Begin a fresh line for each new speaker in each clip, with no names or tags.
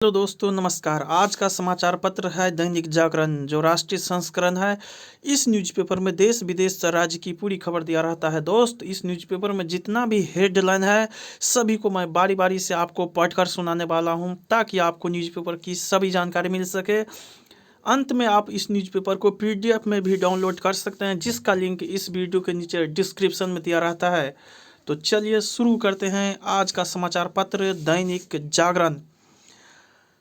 Hello दोस्तों, नमस्कार। आज का समाचार पत्र है दैनिक जागरण, जो राष्ट्रीय संस्करण है। इस न्यूज़पेपर में देश विदेश राज्य की पूरी खबर दिया रहता है। दोस्त, इस न्यूज़पेपर में जितना भी हेडलाइन है सभी को मैं बारी बारी से आपको पढ़कर सुनाने वाला हूं, ताकि आपको न्यूज़पेपर की सभी जानकारी मिल सके। अंत में आप इस न्यूज़पेपर को PDF में भी डाउनलोड कर सकते हैं, जिसका लिंक इस वीडियो के नीचे डिस्क्रिप्शन में दिया रहता है। तो चलिए शुरू करते हैं आज का समाचार पत्र दैनिक जागरण।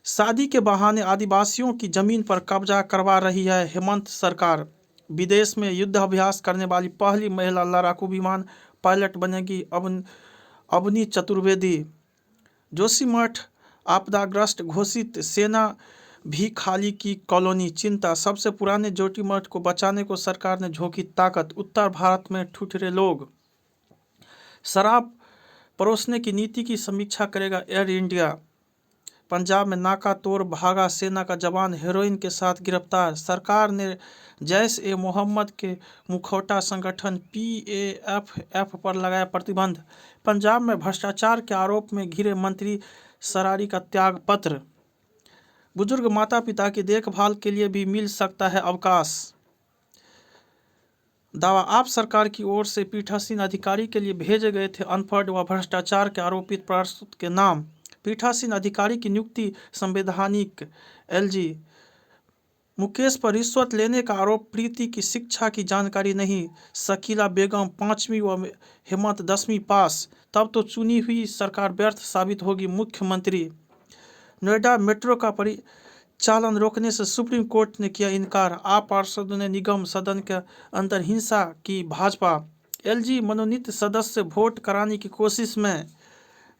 शादी के बहाने आदिवासियों की जमीन पर कब्जा करवा रही है हेमंत सरकार। विदेश में युद्ध अभ्यास करने वाली पहली महिला लड़ाकू विमान पायलट बनेगी अवनी चतुर्वेदी। जोशीमठ आपदाग्रस्त घोषित, सेना भी खाली की कॉलोनी चिंता। सबसे पुराने जोशीमठ को बचाने को सरकार ने झोंकी ताकत। उत्तर भारत में ठुठुरे लोग। शराब परोसने की नीति की समीक्षा करेगा एयर इंडिया। पंजाब में नाका तोड़ भागा सेना का जवान हेरोइन के साथ गिरफ्तार। सरकार ने जैश ए मोहम्मद के मुखौटा संगठन PAFF पर लगाया प्रतिबंध। पंजाब में भ्रष्टाचार के आरोप में घिरे मंत्री सरारी का त्याग पत्र। बुजुर्ग माता पिता की देखभाल के लिए भी मिल सकता है अवकाश। दावा, आप सरकार की ओर से पीठासीन अधिकारी के लिए भेजे गए थे अनपढ़ व भ्रष्टाचार के आरोपित पार्षद के नाम। पीठासीन अधिकारी की नियुक्ति संवैधानिक। LG मुकेश पर रिश्वत लेने का आरोप। प्रीति की शिक्षा की जानकारी नहीं। शकीला बेगम 5वीं व हेमंत 10वीं पास। तब तो चुनी हुई सरकार व्यर्थ साबित होगी। मुख्यमंत्री। नोएडा मेट्रो का परिचालन रोकने से सुप्रीम कोर्ट ने किया इनकार। आप पार्षदों ने निगम सदन के अंदर हिंसा की भाजपा। LG मनोनीत सदस्य वोट कराने की कोशिश में।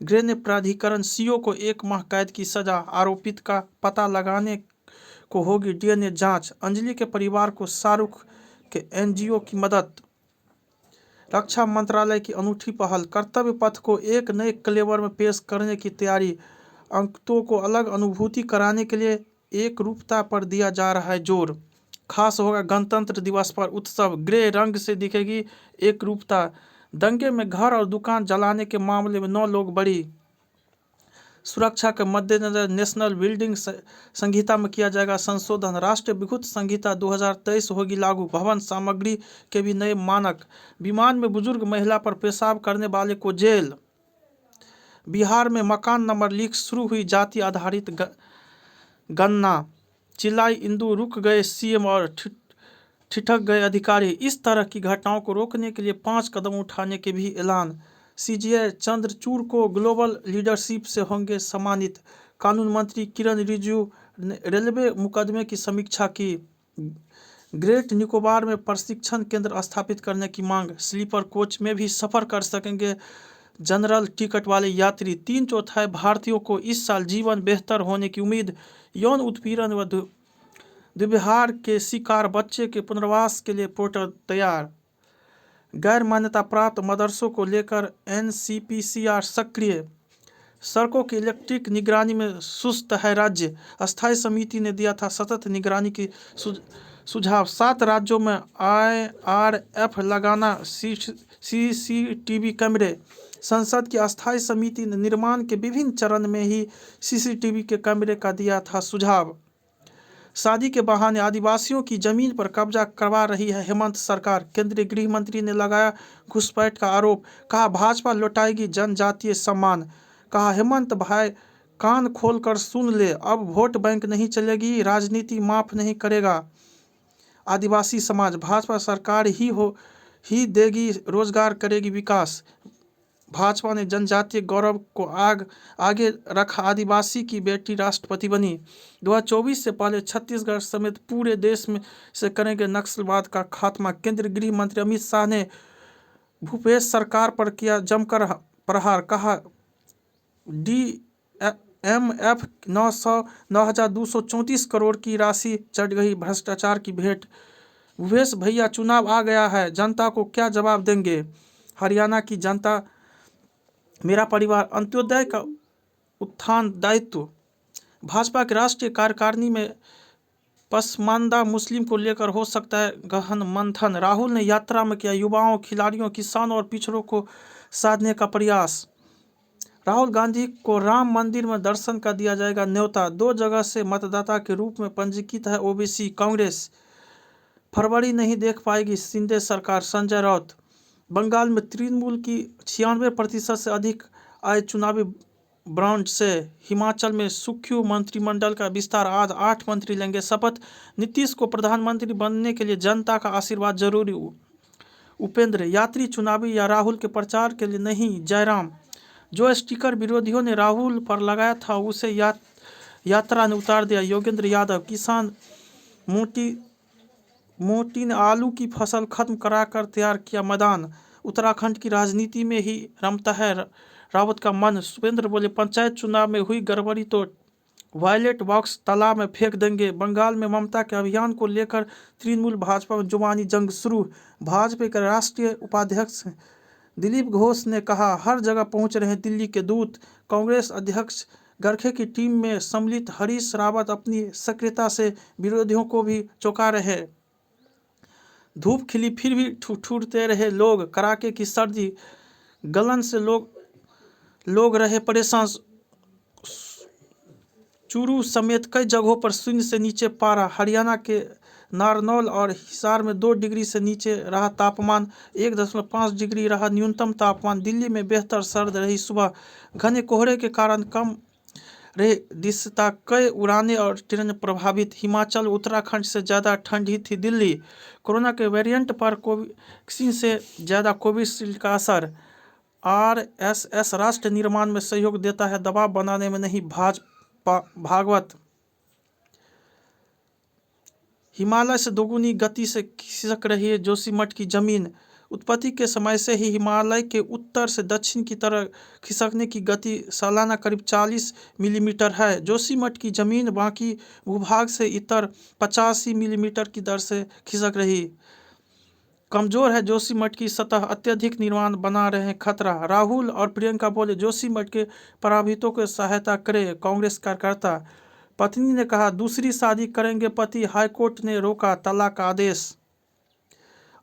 गृह ने प्राधिकरण CO को 1 माह कैद की सजा। आरोपित का पता लगाने को होगी DNA जांच। अंजलि के परिवार को शाहरुख के NGO की मदद। रक्षा मंत्रालय की अनूठी पहल। कर्तव्य पथ को एक नए क्लेवर में पेश करने की तैयारी। अंकों को अलग अनुभूति कराने के लिए एक रूपता पर दिया जा रहा है जोर। खास होगा गणतंत्र दिवस पर उत्सव। ग्रे रंग से दिखेगी एक रूपता। दंगे में घर और दुकान जलाने के मामले में 9 लोग बरी। सुरक्षा के मद्देनजर नेशनल बिल्डिंग संहिता में किया जाएगा संशोधन। राष्ट्रीय विद्युत संहिता 2023 होगी लागू। भवन सामग्री के भी नए मानक। विमान में बुजुर्ग महिला पर पेशाब करने वाले को जेल। बिहार में मकान नंबर लीक शुरू हुई जाति आधारित गणना। चिल्लाई इंदू, रुक गए CM और ठिठक गए अधिकारी। इस तरह की घटनाओं को रोकने के लिए 5 कदम उठाने के भी ऐलान। CGI चंद्रचूड़ को ग्लोबल लीडरशिप से होंगे सम्मानित। कानून मंत्री किरण रिजिजू ने रेलवे मुकदमे की समीक्षा की। ग्रेट निकोबार में प्रशिक्षण केंद्र स्थापित करने की मांग। स्लीपर कोच में भी सफर कर सकेंगे जनरल टिकट वाले यात्री। 3/4 भारतीयों को इस साल जीवन बेहतर होने की उम्मीद। यौन उत्पीड़न व दुर्व्यवहार के शिकार बच्चे के पुनर्वास के लिए पोर्टल तैयार। गैर मान्यता प्राप्त मदरसों को लेकर NCPCR सक्रिय। सड़कों की इलेक्ट्रिक निगरानी में सुस्त है राज्य। अस्थायी समिति ने दिया था सतत निगरानी की सुझाव। 7 राज्यों में IRF लगाना CCTV कैमरे। संसद की अस्थायी समिति ने निर्माण के विभिन्न चरण में ही CCTV के कैमरे का दिया था सुझाव। शादी के बहाने आदिवासियों की जमीन पर कब्जा करवा रही है हेमंत सरकार। केंद्रीय गृह मंत्री ने लगाया घुसपैठ का आरोप। कहा भाजपा लौटाएगी जनजातीय सम्मान। कहा हेमंत भाई कान खोलकर सुन ले, अब वोट बैंक नहीं चलेगी, राजनीति माफ नहीं करेगा आदिवासी समाज। भाजपा सरकार ही देगी रोजगार, करेगी विकास। भाजपा ने जनजातीय गौरव को आगे रखा। आदिवासी की बेटी राष्ट्रपति बनी। 2024 से पहले छत्तीसगढ़ समेत पूरे देश में से करेंगे नक्सलवाद का खात्मा। केंद्रीय गृह मंत्री अमित शाह ने भूपेश सरकार पर किया जमकर प्रहार। कहा DMF 9,234 करोड़ की राशि चढ़ गई भ्रष्टाचार की भेंट। भूपेश भैया चुनाव आ गया है, जनता को क्या जवाब देंगे। हरियाणा की जनता मेरा परिवार अंत्योदय का उत्थान दायित्व। भाजपा के राष्ट्रीय कार्यकारिणी में पसमानदा मुस्लिम को लेकर हो सकता है गहन मंथन। राहुल ने यात्रा में किया युवाओं, खिलाड़ियों, किसानों और पिछड़ों को साधने का प्रयास। राहुल गांधी को राम मंदिर में दर्शन का दिया जाएगा न्योता। 2 जगह से मतदाता के रूप में पंजीकृत है ओबीसी। कांग्रेस फरवरी नहीं देख पाएगी शिंदे सरकार। संजय राउत। बंगाल में तृणमूल की 96% से अधिक आय चुनावी ब्रांड से। हिमाचल में सुख्यू मंत्रिमंडल का विस्तार। आज 8 मंत्री लेंगे शपथ। नीतीश को प्रधानमंत्री बनने के लिए जनता का आशीर्वाद जरूरी। उपेंद्र यात्री चुनावी या राहुल के प्रचार के लिए नहीं। जयराम जो स्टिकर विरोधियों ने राहुल पर लगाया था उसे यात्रा ने उतार दिया। योगेंद्र यादव किसान मोटी ने आलू की फसल खत्म कराकर तैयार किया मैदान। उत्तराखंड की राजनीति में ही रमता है रावत का मन। सुपेंद्र बोले पंचायत चुनाव में हुई गड़बड़ी तो वायलेट बॉक्स तालाब में फेंक देंगे। बंगाल में ममता के अभियान को लेकर तृणमूल भाजपा में जुबानी जंग शुरू। भाजपा के राष्ट्रीय उपाध्यक्ष दिलीप घोष ने कहा हर जगह पहुंच रहे दिल्ली के दूत। कांग्रेस अध्यक्ष गरखे की टीम में सम्मिलित हरीश रावत अपनी सक्रियता से विरोधियों को भी चौंका रहे। धूप खिली फिर भी ठुठुरते रहे लोग। कड़ाके की सर्दी गलन से लोग रहे परेशान। चूरू समेत कई जगहों पर शून्य से नीचे पारा। हरियाणा के नारनौल और हिसार में 2 डिग्री से नीचे रहा तापमान। 1.5 डिग्री रहा न्यूनतम तापमान। दिल्ली में बेहतर सर्द रही सुबह। घने कोहरे के कारण कम रहे दिशता। कई उड़ानें और ट्रेन प्रभावित। हिमाचल उत्तराखंड से ज़्यादा ठंडी थी दिल्ली। कोरोना के वेरिएंट पर कोवैक्सीन से ज़्यादा कोविशील्ड का असर। आरएसएस राष्ट्र निर्माण में सहयोग देता है दबाव बनाने में नहीं। भागवत हिमालय से दोगुनी गति से खिसक रही है जोशीमठ की जमीन। उत्पत्ति के समय से ही हिमालय के उत्तर से दक्षिण की तरफ खिसकने की गति सालाना करीब 40 मिलीमीटर है। जोशीमठ की जमीन बाकी भूभाग से इतर 85 मिलीमीटर की दर से खिसक रही कमजोर है। जोशीमठ की सतह अत्यधिक निर्माण बना रहे खतरा। राहुल और प्रियंका बोले जोशीमठ के प्रभावितों को सहायता करे कांग्रेस कार्यकर्ता। पत्नी ने कहा दूसरी शादी करेंगे पति। हाईकोर्ट ने रोका तलाक का आदेश।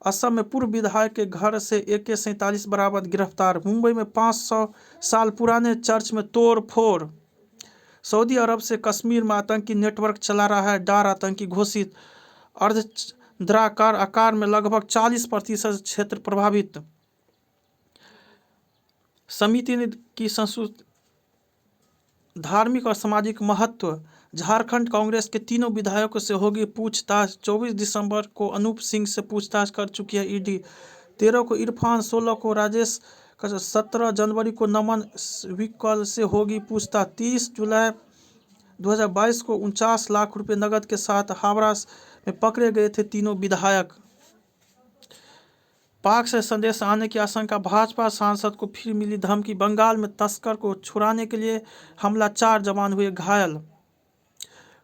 असम में पूर्व विधायक के घर से AK-47 बरामद। गिरफ्तार। मुंबई में 500 साल पुराने चर्च में तोड़ फोड़। सऊदी अरब से कश्मीर में आतंकी नेटवर्क चला रहा है डार आतंकी घोषित। अर्धचंद्राकार आकार में लगभग 40% क्षेत्र प्रभावित। समिति ने की संसूचित धार्मिक और सामाजिक महत्व। झारखंड कांग्रेस के 3 विधायकों से होगी पूछताछ। 24 दिसंबर को अनूप सिंह से पूछताछ कर चुकी है ईडी। 13 को इरफान, 16 को राजेश, 17 जनवरी को नमन विकल से होगी पूछताछ। 30 जुलाई 2022 को 49 लाख रुपए नकद के साथ हावड़ा में पकड़े गए थे 3 विधायक। पाक से संदेश आने की आशंका। भाजपा सांसद को फिर मिली धमकी। बंगाल में तस्कर को छुड़ाने के लिए हमला। 4 जवान हुए घायल।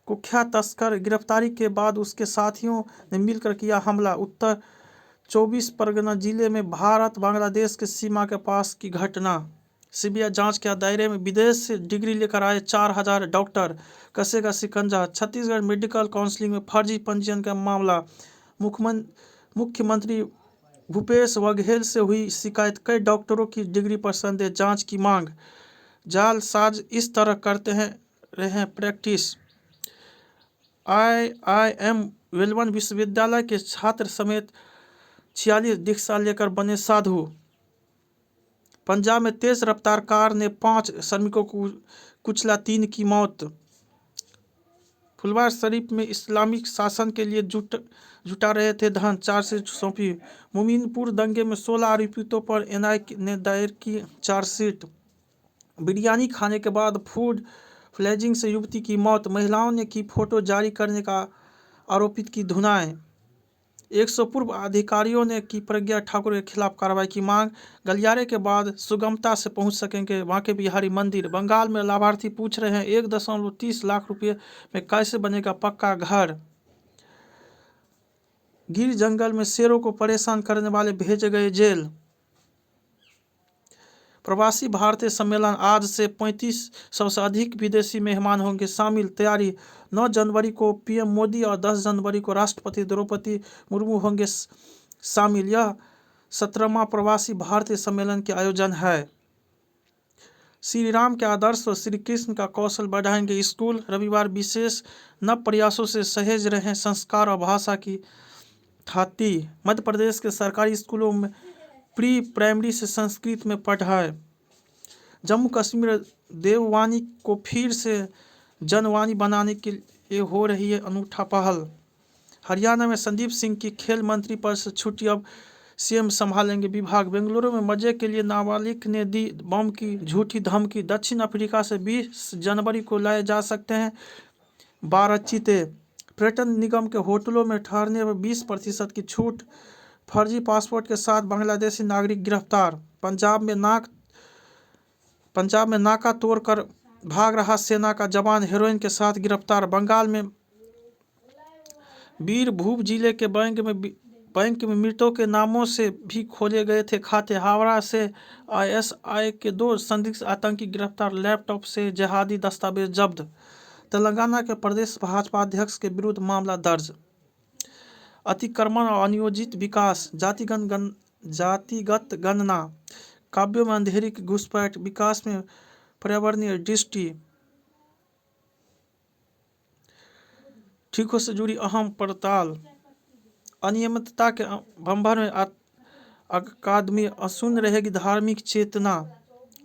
कुख्यात तस्कर गिरफ्तारी के बाद उसके साथियों ने मिलकर किया हमला। उत्तर 24 परगना जिले में भारत बांग्लादेश के सीमा के पास की घटना। सीबीआई जांच के दायरे में विदेश से डिग्री लेकर आए 4000 डॉक्टर। कसेगा शिकंजा। छत्तीसगढ़ मेडिकल काउंसिलिंग में फर्जी पंजीयन का मामला। मुख्यमंत्री भूपेश बघेल से हुई शिकायत। कई डॉक्टरों की डिग्री पर संदेह। जांच की मांग। जालसाज इस तरह करते रहे हैं प्रैक्टिस। IIM वेलवन विश्वविद्यालय के छात्र समेत 46 रिक्शा लेकर बने साधु। पंजाब में तेज रफ्तार कार ने 5 श्रमिकों को कुचला, 3 की मौत। फुलवार शरीफ में इस्लामिक शासन के लिए जुटा रहे थे धन। 4 से सौंपी। मोमिनपुर दंगे में 16 आरोपितों पर NIA ने दायर की चार्जशीट। बिरयानी खाने के बाद फूड फ्लैजिंग से युवती की मौत। महिलाओं ने की फोटो जारी करने का आरोपित की धुनाएं। 100 पूर्व अधिकारियों ने की प्रज्ञा ठाकुर के खिलाफ कार्रवाई की मांग। गलियारे के बाद सुगमता से पहुंच सकेंगे बांके बिहारी मंदिर। बंगाल में लाभार्थी पूछ रहे हैं 1.30 लाख रुपये में कैसे बनेगा पक्का घर। गिर जंगल में शेरों को परेशान करने वाले भेजे गए जेल। प्रवासी भारतीय सम्मेलन। आज से 3500 से अधिक विदेशी मेहमान होंगे शामिल। तैयारी। 9 जनवरी को PM मोदी और 10 जनवरी को राष्ट्रपति द्रौपदी मुर्मू होंगे शामिल। यह 17वां प्रवासी भारतीय सम्मेलन के आयोजन है। श्री राम के आदर्श और श्री कृष्ण का कौशल बढ़ाएंगे स्कूल। रविवार विशेष नव प्रयासों से सहेज रहे संस्कार और भाषा की थाती। मध्य प्रदेश के सरकारी स्कूलों में प्री प्राइमरी से संस्कृत में पढ़ाए। जम्मू कश्मीर देववानी को फिर से जनवाणी बनाने के लिए हो रही है अनूठा पहल। हरियाणा में संदीप सिंह की खेल मंत्री पद से छुट्टी, अब सीएम संभालेंगे विभाग। बेंगलुरु में मजे के लिए नाबालिग ने दी बम की झूठी धमकी। दक्षिण अफ्रीका से 20 जनवरी को लाए जा सकते हैं 12 चीते। पर्यटन निगम के होटलों में ठहरने पर 20% की छूट। फर्जी पासपोर्ट के साथ बांग्लादेशी नागरिक गिरफ्तार। पंजाब में नाका तोड़कर भाग रहा सेना का जवान हेरोइन के साथ गिरफ्तार। बंगाल में बीरभूम जिले के बैंक में मृतकों के नामों से भी खोले गए थे खाते। हावड़ा से आईएसआई के 2 संदिग्ध आतंकी गिरफ्तार। लैपटॉप से जिहादी दस्तावेज जब्त। तेलंगाना के प्रदेश भाजपा अध्यक्ष के विरुद्ध मामला दर्ज। अतिक्रमण और अनियोजित विकास, जातिगत गणना, काव्यों में अंधेरी की घुसपैठ, विकास में पर्यावरणीय दृष्टि, ठीकों से जुड़ी अहम पड़ताल। अनियमितता के भंवर में अकादमी अशून्य रहेगी धार्मिक चेतना।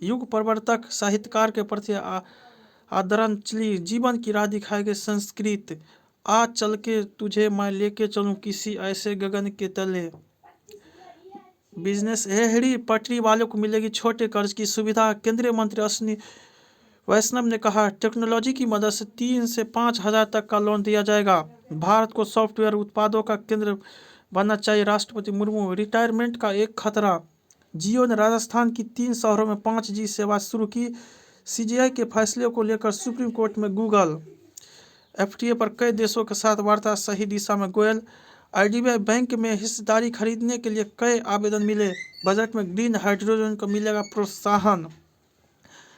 युग प्रवर्तक साहित्यकार के प्रति आदरांजलि, जीवन की राह दिखाएगी संस्कृत। आज चल के तुझे मैं लेके चलूं किसी ऐसे गगन के तले। बिजनेस रेहड़ी पटरी वालों को मिलेगी छोटे कर्ज की सुविधा। केंद्रीय मंत्री अश्विनी वैष्णव ने कहा, टेक्नोलॉजी की मदद से 3 से 5 हज़ार तक का लोन दिया जाएगा। भारत को सॉफ्टवेयर उत्पादों का केंद्र बनना चाहिए, राष्ट्रपति मुर्मू। रिटायरमेंट का एक खतरा, जियो ने राजस्थान की 3 शहरों में 5G सेवा शुरू की। सीजीआई के फैसले को लेकर सुप्रीम कोर्ट में गूगल। एफटीए पर कई देशों के साथ वार्ता, सही दिशा में गोयल। आईडीबीआई बैंक में हिस्सेदारी खरीदने के लिए कई आवेदन मिले। बजट में ग्रीन हाइड्रोजन को मिलेगा प्रोत्साहन।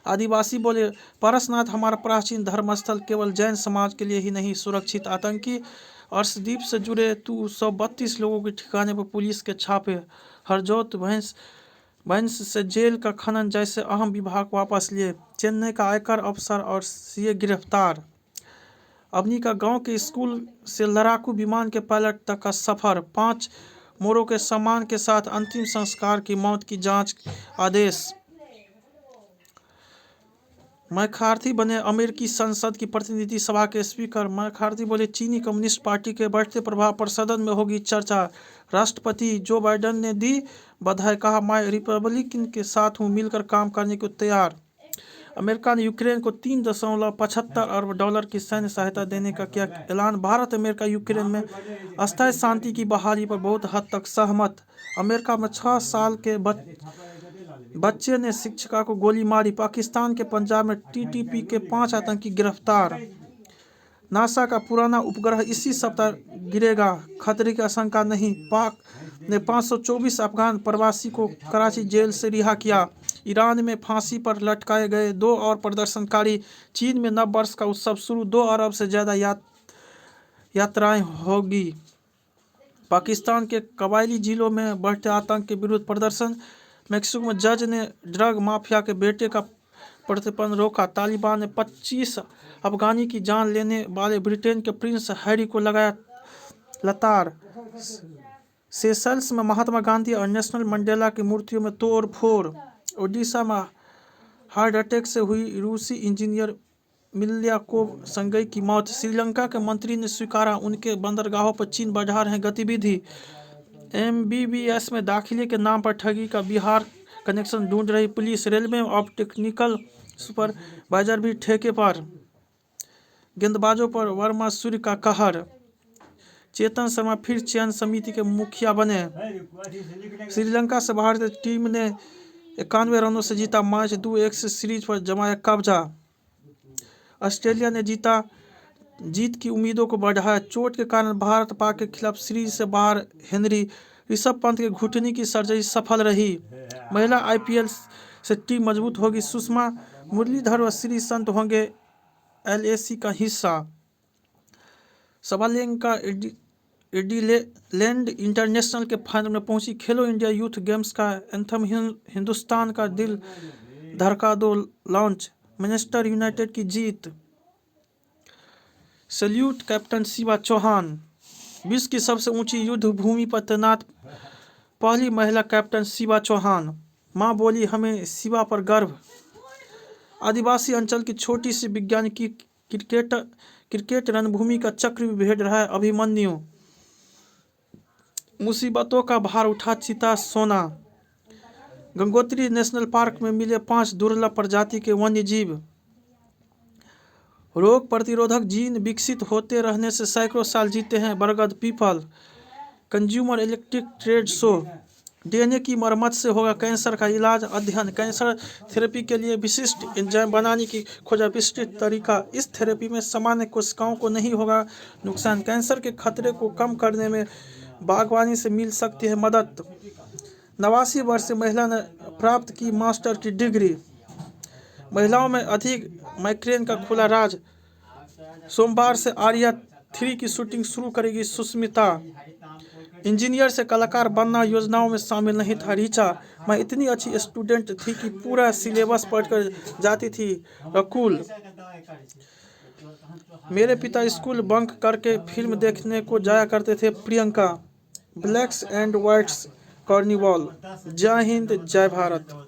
आदिवासी बोले, पारसनाथ हमारा प्राचीन धर्मस्थल केवल जैन समाज के लिए ही नहीं, सुरक्षित। आतंकी अर्शदीप से जुड़े 232 लोगों के ठिकाने पर पुलिस के छापे। हरजोत वंश से जेल का खनन जैसे अहम विभाग वापस लिए। चेन्नई का आयकर अफसर और सीए गिरफ्तार। अवनी का गांव के स्कूल से लड़ाकू विमान के पायलट तक का सफर। 5 मोरों के सम्मान के साथ अंतिम संस्कार की मौत की जांच आदेश। मैकार्थी बने अमेरिकी संसद की प्रतिनिधि सभा के स्पीकर। मैकार्थी बोले, चीनी कम्युनिस्ट पार्टी के बढ़ते प्रभाव पर सदन में होगी चर्चा। राष्ट्रपति जो बाइडेन ने दी बधाई, कहा, मैं रिपब्लिकन के साथ हूं, मिलकर काम करने को तैयार। अमेरिका ने यूक्रेन को $3.75 अरब की सैन्य सहायता देने का किया ऐलान। भारत अमेरिका यूक्रेन में अस्थायी शांति की बहाली पर बहुत हद तक सहमत। अमेरिका में 6 साल के बच्चे ने शिक्षिका को गोली मारी। पाकिस्तान के पंजाब में टीटीपी के 5 आतंकी गिरफ्तार। नासा का पुराना उपग्रह इसी सप्ताह गिरेगा, खतरे की आशंका नहीं। पाक ने 524 अफगान प्रवासी को कराची जेल से रिहा किया। ईरान में फांसी पर लटकाए गए 2 और प्रदर्शनकारी। चीन में नव वर्ष का उत्सव शुरू, 2 अरब से ज़्यादा यात्राएं होगी। पाकिस्तान के कबायली जिलों में बढ़ते आतंक के विरुद्ध प्रदर्शन। मेक्सिको में जज ने ड्रग माफिया के बेटे का प्रतिबंध रोका। तालिबान ने 25 अफगानी की जान लेने वाले ब्रिटेन के प्रिंस हैरी को लगाया लताड़। सेशल्स में महात्मा गांधी और नेल्सन मंडेला की मूर्तियों में तोड़ फोड़। ओडिशा में हार्ट अटैक से हुई रूसी इंजीनियर मिल्याकोव संगई की मौत। श्रीलंका के मंत्री ने स्वीकारा, उनके बंदरगाहों पर चीन बढ़ा रहे गतिविधि। MBBS में दाखिले के नाम पर ठगी का बिहार कनेक्शन ढूंढ रही पुलिस। रेलवे में अब टेक्निकल सुपरवाइजर भी ठेके पर। गेंदबाजों पर वर्मा सूर्य का कहर। चेतन शर्मा फिर चयन समिति के मुखिया बने। श्रीलंका से भारतीय टीम ने 91 रनों से जीता मैच, 2-1 से सीरीज पर जमाया कब्जा। ऑस्ट्रेलिया ने जीत की उम्मीदों को बढ़ाया। चोट के कारण भारत पाक के खिलाफ सीरीज से बाहर हेनरी। ऋषभ पंत के घुटने की सर्जरी सफल रही। महिला IPL से टीम मजबूत होगी। सुषमा मुरलीधर व श्री संत होंगे LAC का हिस्सा। सबालेंका एडिलेड इंटरनेशनल के फाइनल में पहुंची। खेलो इंडिया यूथ गेम्स का एंथम हिंदुस्तान का दिल धड़का दो लॉन्च, मैनचेस्टर यूनाइटेड की जीत। सैल्यूट कैप्टन शिवा चौहान, विश्व की सबसे ऊंची युद्ध भूमि पर तैनात पहली महिला कैप्टन शिवा चौहान। मां बोली हमें शिवा पर गर्व। आदिवासी अंचल की छोटी सी विज्ञानिकी क्रिकेट रणभूमि का चक्र भी भेज रहा है अभिमन्यु। मुसीबतों का भार उठा चीता सोना। गंगोत्री नेशनल पार्क में मिले 5 दुर्लभ प्रजाति के वन्य जीव। रोग प्रतिरोधक जीन विकसित होते रहने से सैकड़ों साल जीते हैं बरगद people. Consumer electric trade show, DNA की मरम्मत से होगा कैंसर का इलाज अध्ययन। कैंसर थेरेपी के लिए विशिष्ट एंजाइम बनाने की खोजा विस्तृत तरीका। इस थेरेपी में सामान्य कोशिकाओं को नहीं होगा नुकसान। कैंसर के खतरे को कम करने में बागवानी से मिल सकती है मदद। 89 वर्षीय महिला ने प्राप्त की मास्टर की डिग्री। महिलाओं में अधिक माइग्रेन का खुला राज। सोमवार से आर्या 3 की शूटिंग शुरू करेगी सुष्मिता। इंजीनियर से कलाकार बनना योजनाओं में शामिल नहीं था ऋचा। मैं इतनी अच्छी स्टूडेंट थी कि पूरा सिलेबस पढ़कर जाती थी रकुल। मेरे पिता स्कूल बंक करके फिल्म देखने को जाया करते थे Priyanka. Blacks and whites carnival. जय हिंद जय भारत।